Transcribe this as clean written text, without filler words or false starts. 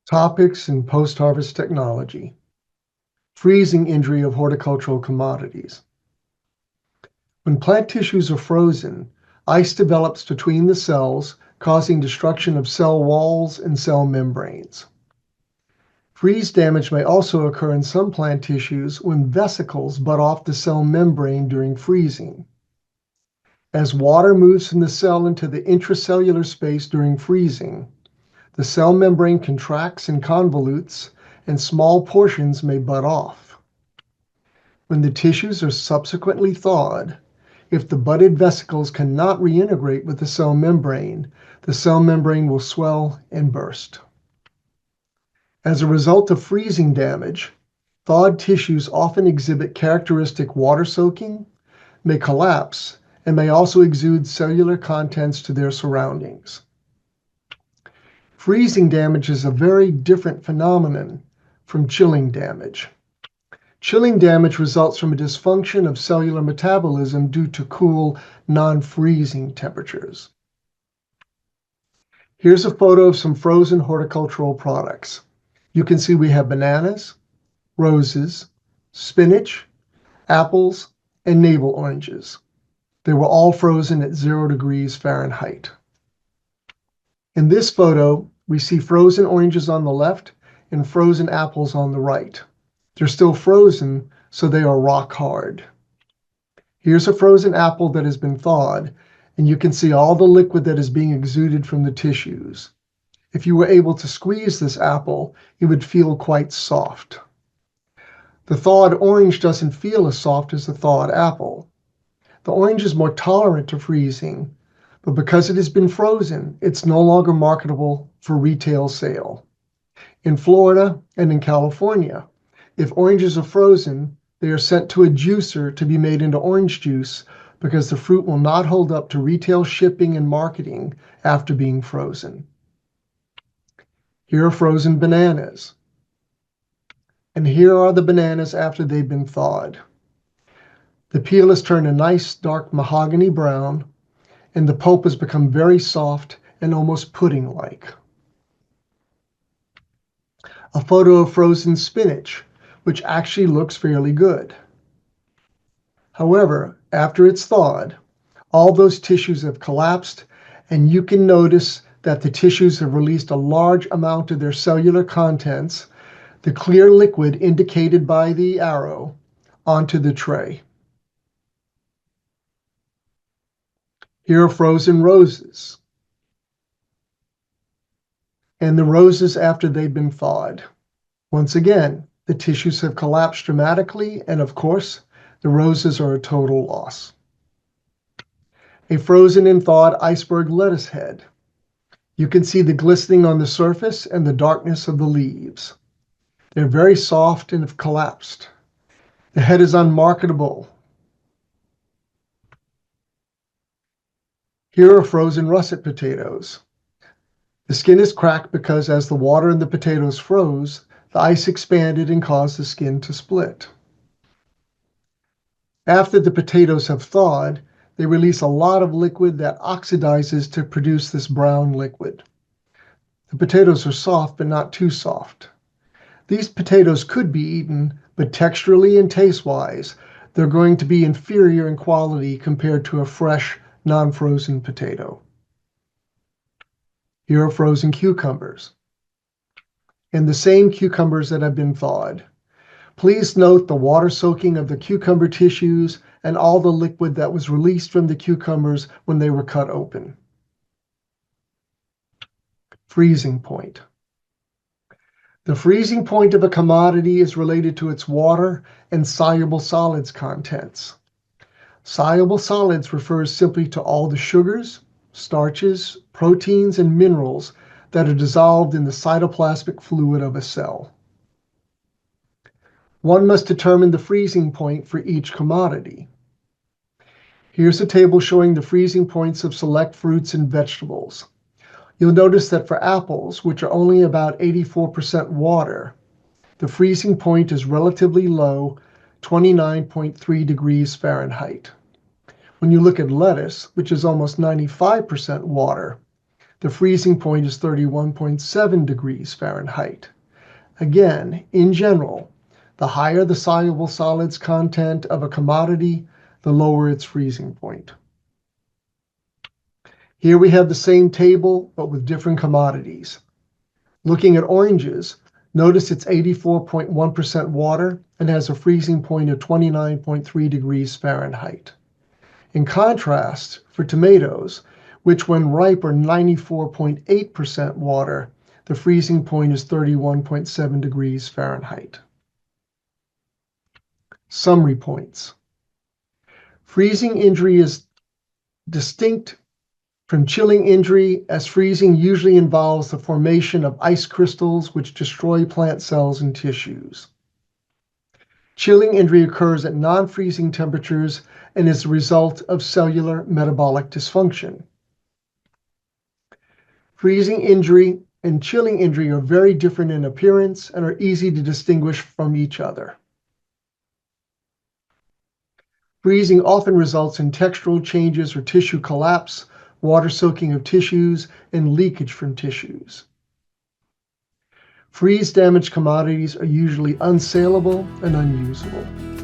Topics in post-harvest technology. Freezing injury of horticultural commodities. When plant tissues are frozen, ice develops between the cells, causing destruction of cell walls and cell membranes. Freeze damage may also occur in some plant tissues when vesicles butt off the cell membrane during freezing. As water moves from the cell into the intracellular space during freezing, the cell membrane contracts and convolutes, and small portions may butt off. When the tissues are subsequently thawed, if the budded vesicles cannot reintegrate with the cell membrane will swell and burst. As a result of freezing damage, thawed tissues often exhibit characteristic water soaking, may collapse, and may also exude cellular contents to their surroundings. Freezing damage is a very different phenomenon from chilling damage. Chilling damage results from a dysfunction of cellular metabolism due to cool, non-freezing temperatures. Here's a photo of some frozen horticultural products. You can see we have bananas, roses, spinach, apples, and navel oranges. They were all frozen at 0 degrees Fahrenheit. In this photo, we see frozen oranges on the left and frozen apples on the right. They're still frozen, so they are rock hard. Here's a frozen apple that has been thawed, and you can see all the liquid that is being exuded from the tissues. If you were able to squeeze this apple, it would feel quite soft. The thawed orange doesn't feel as soft as the thawed apple. The orange is more tolerant to freezing, but because it has been frozen, it's no longer marketable for retail sale. In Florida and in California, if oranges are frozen, they are sent to a juicer to be made into orange juice because the fruit will not hold up to retail shipping and marketing after being frozen. Here are frozen bananas. And here are the bananas after they've been thawed. The peel has turned a nice dark mahogany brown, and the pulp has become very soft and almost pudding-like. A photo of frozen spinach, which actually looks fairly good. However, after it's thawed, all those tissues have collapsed, and you can notice that the tissues have released a large amount of their cellular contents, the clear liquid indicated by the arrow, onto the tray. Here are frozen roses, and the roses after they've been thawed. Once again, the tissues have collapsed dramatically, and of course, the roses are a total loss. A frozen and thawed iceberg lettuce head. You can see the glistening on the surface and the darkness of the leaves. They're very soft and have collapsed. The head is unmarketable. Here are frozen russet potatoes. The skin is cracked because as the water in the potatoes froze, the ice expanded and caused the skin to split. After the potatoes have thawed, they release a lot of liquid that oxidizes to produce this brown liquid. The potatoes are soft, but not too soft. These potatoes could be eaten, but texturally and taste-wise, they're going to be inferior in quality compared to a fresh, non-frozen potato. Here are frozen cucumbers, and the same cucumbers that have been thawed. Please note the water soaking of the cucumber tissues and all the liquid that was released from the cucumbers when they were cut open. Freezing point. The freezing point of a commodity is related to its water and soluble solids contents. Soluble solids refers simply to all the sugars, starches, proteins, and minerals that are dissolved in the cytoplasmic fluid of a cell. One must determine the freezing point for each commodity. Here's a table showing the freezing points of select fruits and vegetables. You'll notice that for apples, which are only about 84% water, the freezing point is relatively low, 29.3 degrees Fahrenheit. When you look at lettuce, which is almost 95% water, the freezing point is 31.7 degrees Fahrenheit. Again, in general, the higher the soluble solids content of a commodity, the lower its freezing point. Here we have the same table, but with different commodities. Looking at oranges, notice it's 84.1% water and has a freezing point of 29.3 degrees Fahrenheit. In contrast, for tomatoes, which when ripe are 94.8% water, the freezing point is 31.7 degrees Fahrenheit. Summary points. Freezing injury is distinct from chilling injury, as freezing usually involves the formation of ice crystals which destroy plant cells and tissues. Chilling injury occurs at non-freezing temperatures and is the result of cellular metabolic dysfunction. Freezing injury and chilling injury are very different in appearance and are easy to distinguish from each other. Freezing often results in textural changes or tissue collapse, water soaking of tissues, and leakage from tissues. Freeze-damaged commodities are usually unsaleable and unusable.